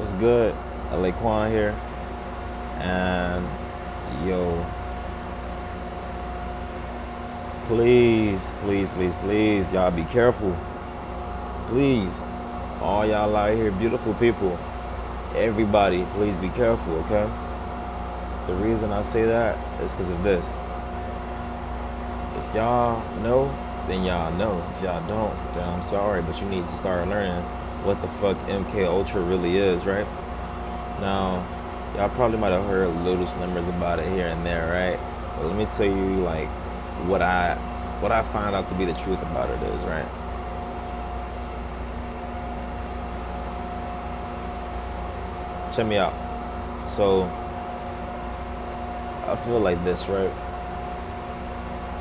What's good? Laquan here. And yo, please, y'all be careful. Please. All y'all out here, beautiful people. Everybody, please be careful, okay? The reason I say that is because of this. If y'all know, then y'all know. If y'all don't, then I'm sorry, but you need to start learning what the fuck MK Ultra really is, right? Now, y'all probably might have heard little slimmers about it here and there, right? But let me tell you, like, what I what I find out to be the truth about it is, right? Check me out. So, I feel like this, right?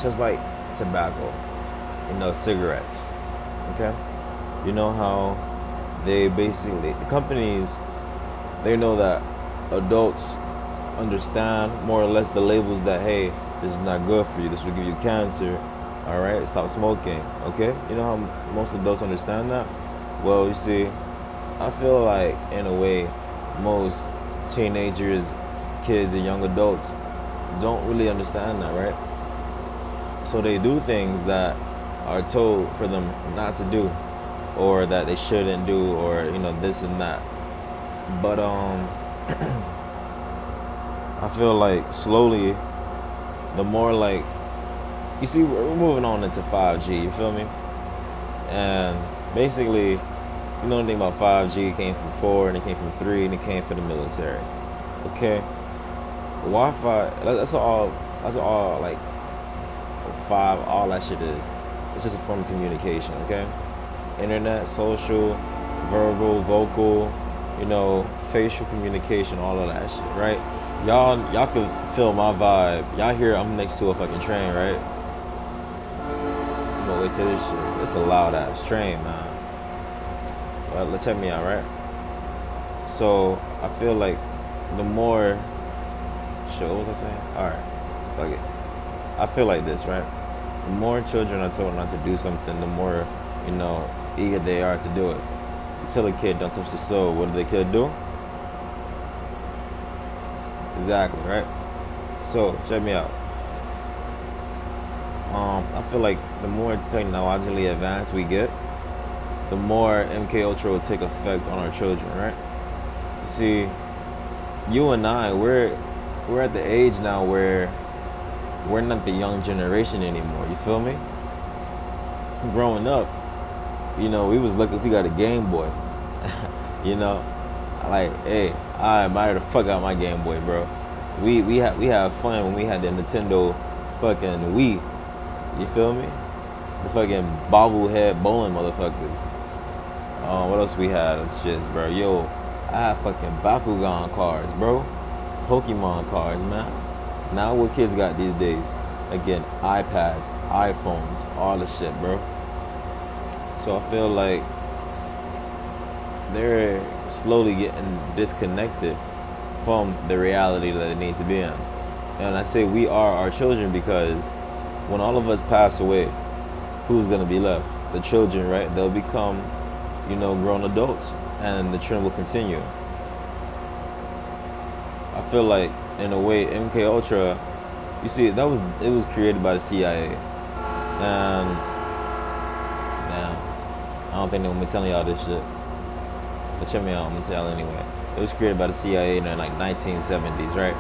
Just like tobacco, cigarettes, okay? You know how they basically, the companies, they know that adults understand more or less the labels that, hey, this is not good for you, this will give you cancer, all right, stop smoking, okay? You know how most adults understand that? Well, you see, I feel like, in a way, most teenagers, kids, and young adults don't really understand that, right? So they do things that are told for them not to do, or that they shouldn't do, or this and that. But I feel like slowly, the more like you see, we're moving on into 5G. You feel me? And basically, you know anything about 5G? It came from 4, and it came from 3, and it came for the military. Okay, Wi-Fi. That's all. That's all. Like 5. All that shit is. It's just a form of communication. Okay, internet, social, verbal, vocal, facial communication, all of that shit, right? Y'all could feel my vibe. Y'all hear I'm next to a fucking train, right? I'm gonna wait till this shit. It's a loud ass train, man. But check me out, right? So I feel like the more shit, what was I saying? Alright, fuck it. I feel like this, right? The more children are told not to do something, the more, eager they are to do it. You tell a kid don't touch the stove, what do the kid do? Exactly, right? So check me out. I feel like the more technologically advanced we get, the more MK Ultra will take effect on our children, right? You see, you and I, we're at the age now where we're not the young generation anymore. You feel me? Growing up, we was lucky if we got a Game Boy. you know, like, hey, I admire the fuck out my Game Boy, bro. We have fun when we had the Nintendo fucking Wii. You feel me? The fucking bobblehead bowling motherfuckers. What else we had? It's just, bro. Yo, I had fucking Bakugan cards, bro. Pokemon cards, man. Now what kids got these days? Again, iPads, iPhones, all the shit, bro. So I feel like they're slowly getting disconnected from the reality that they need to be in. And I say we are our children because when all of us pass away, who's gonna be left? The children, right? They'll become, grown adults, and the trend will continue. I feel like, in a way, MK Ultra, you see, it was created by the CIA, and man, I don't think they want me telling y'all this shit. But check me out, I'm gonna tell y'all anyway. It was created by the CIA in the 1970s, right?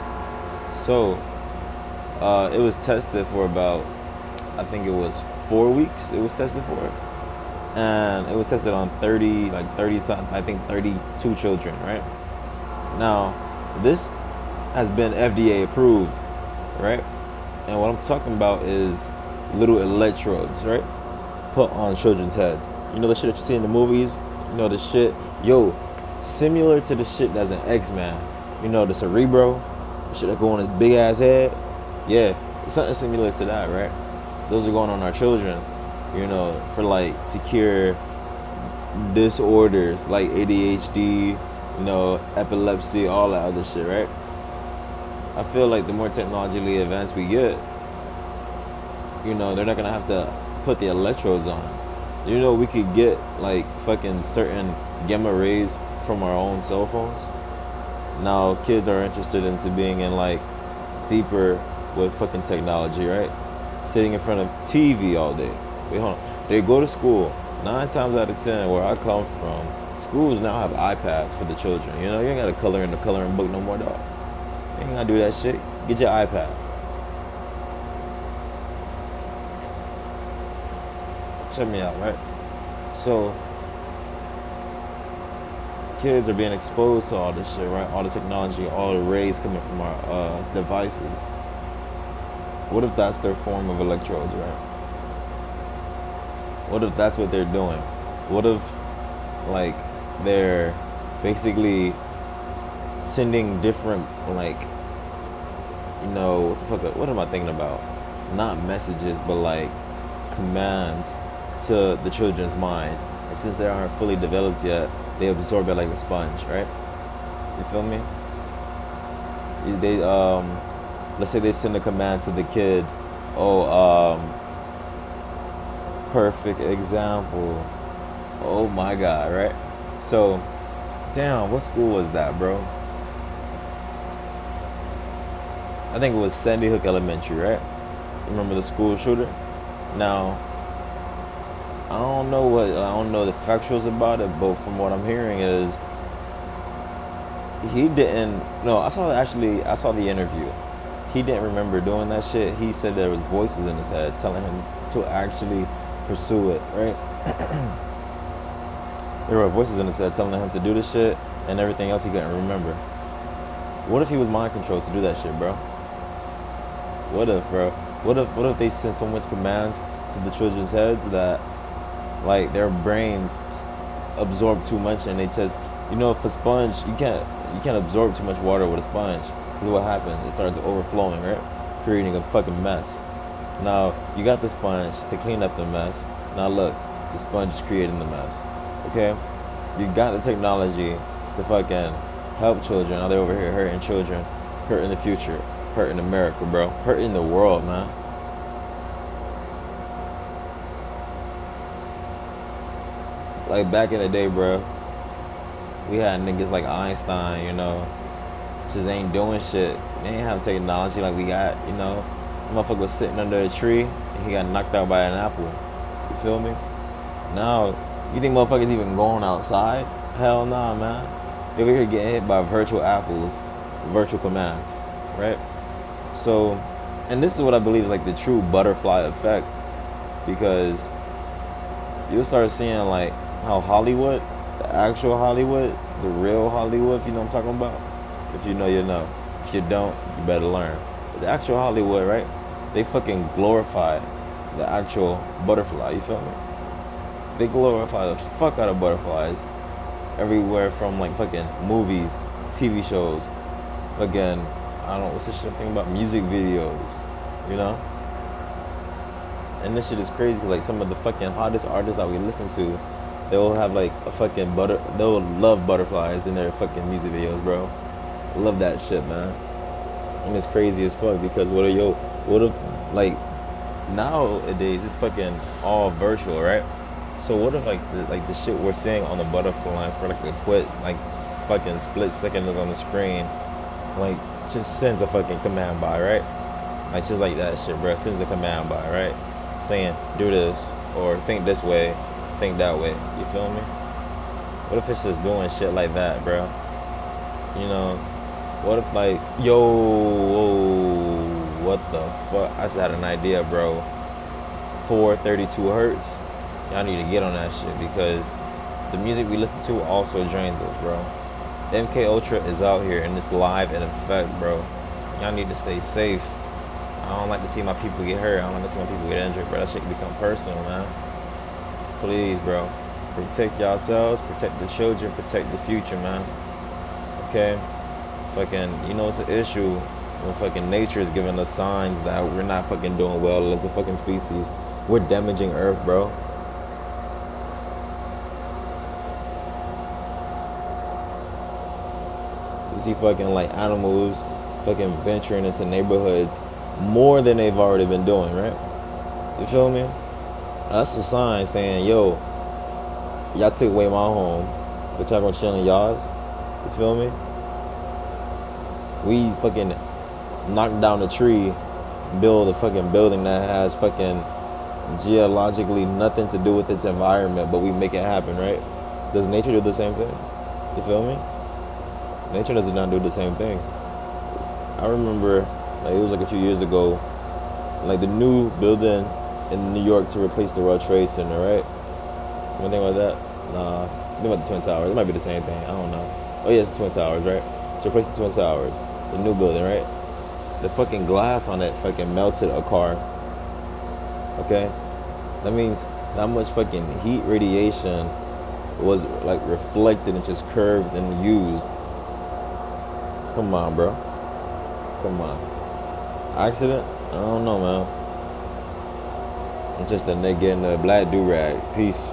So it was tested for about, I think it was 4 weeks. It was tested for, and it was tested on 30 something, I think 32 children, right? Now, this has been FDA approved, right? And what I'm talking about is little electrodes, right? Put on children's heads. You know the shit that you see in the movies? The shit, yo, similar to the shit that's in X-Men. The Cerebro, the shit that go on his big ass head. Yeah, it's something similar to that, right? Those are going on our children, for to cure disorders like ADHD, epilepsy, all that other shit, right? I feel like the more technologically advanced we get, they're not gonna have to put the electrodes on. We could get like fucking certain gamma rays from our own cell phones. Now kids are interested into being in like deeper with fucking technology, right? Sitting in front of TV all day. Wait, hold on. They go to school. 9 times out of 10, where I come from, schools now have iPads for the children. You know, you ain't got to color in the coloring book no more, dog. You ain't got to do that shit. Get your iPad. Check me out, right? So, kids are being exposed to all this shit, right? All the technology, all the rays coming from our devices. What if that's their form of electrodes, right? What if that's what they're doing? What if, like, they're basically sending different, like, you know, what am I thinking about? Not messages, but like commands to the children's minds. And since they aren't fully developed yet, they absorb it like a sponge, right? You feel me? They let's say they send a command to the kid. Perfect example. Oh my God, right? So, damn, what school was that, bro? I think it was Sandy Hook Elementary, right? Remember the school shooter? Now, I don't know the factuals about it, but from what I'm hearing is he didn't. No, I saw the interview. He didn't remember doing that shit. He said there was voices in his head telling him to actually pursue it, right? There were voices in his head telling him to do this shit and everything else he couldn't remember. What if he was mind controlled to do that shit, bro? What if, bro? What if they sent so much commands to the children's heads that, like, their brains absorb too much and they just, you know, if a sponge, you can't absorb too much water with a sponge. Because what happens? It starts overflowing, right? Creating a fucking mess. Now, you got the sponge to clean up the mess. Now look, the sponge is creating the mess. Okay? You got the technology to fucking help children. Now they're over here hurting children, hurting the future, hurting America, bro. Hurting the world, man. Like back in the day, bro, we had niggas like Einstein, you know, just ain't doing shit. They ain't have technology like we got, you know. The motherfucker was sitting under a tree and he got knocked out by an apple. You feel me? Now, you think motherfuckers even going outside? Hell nah, man. They over here getting hit by virtual apples, virtual commands, right? So, and this is what I believe is like the true butterfly effect, because you'll start seeing like how Hollywood, the actual Hollywood, the real Hollywood, if you know what I'm talking about. If you know, you know. If you don't, you better learn. But the actual Hollywood, right? They fucking glorify the actual butterfly, you feel me? They glorify the fuck out of butterflies everywhere from like fucking movies, TV shows, again, I don't know, what's this shit I'm thinking about? Music videos, you know? And this shit is crazy because like some of the fucking hottest artists that we listen to, they'll have like a fucking they'll love butterflies in their fucking music videos, bro. Love that shit, man. And it's crazy as fuck because what if like nowadays it's fucking all virtual, right? So what if like the shit we're seeing on the butterfly for like a quick like fucking split second is on the screen, like just sends a fucking command by, right? Like just like that shit, bro. Sends a command by, right? Saying do this or think this way, think that way. You feel me? What if it's just doing shit like that, bro? You know, what if like, what the fuck? I just had an idea, bro. 432 hertz. Y'all need to get on that shit because the music we listen to also drains us, bro. MK Ultra is out here and it's live in effect, bro. Y'all need to stay safe. I don't like to see my people get hurt. I don't like to see my people get injured, bro. That shit can become personal, man. Please, bro. Protect yourselves, protect the children, protect the future, man. Okay? Fucking, you know it's an issue when fucking nature is giving us signs that we're not fucking doing well as a fucking species. We're damaging Earth, bro. You see fucking like animals fucking venturing into neighborhoods more than they've already been doing, right? You feel me? That's a sign saying, yo, y'all took away my home. But y'all gonna chill in y'all's. You feel me? We fucking knock down a tree, build a fucking building that has fucking geologically nothing to do with its environment, but we make it happen, right? Does nature do the same thing? You feel me? Nature does not do the same thing. I remember, like, it was like a few years ago, like the new building in New York to replace the World Trade Center, right? You think about that? Nah, think about the Twin Towers. It might be the same thing. I don't know. Oh yeah, it's the Twin Towers, right? To replace the Twin Towers, the new building, right? The fucking glass on it fucking melted a car. Okay, that means that much fucking heat radiation was like reflected and just curved and used. Come on, bro. Come on. Accident? I don't know, man. I'm just a nigga in a black do-rag. Peace.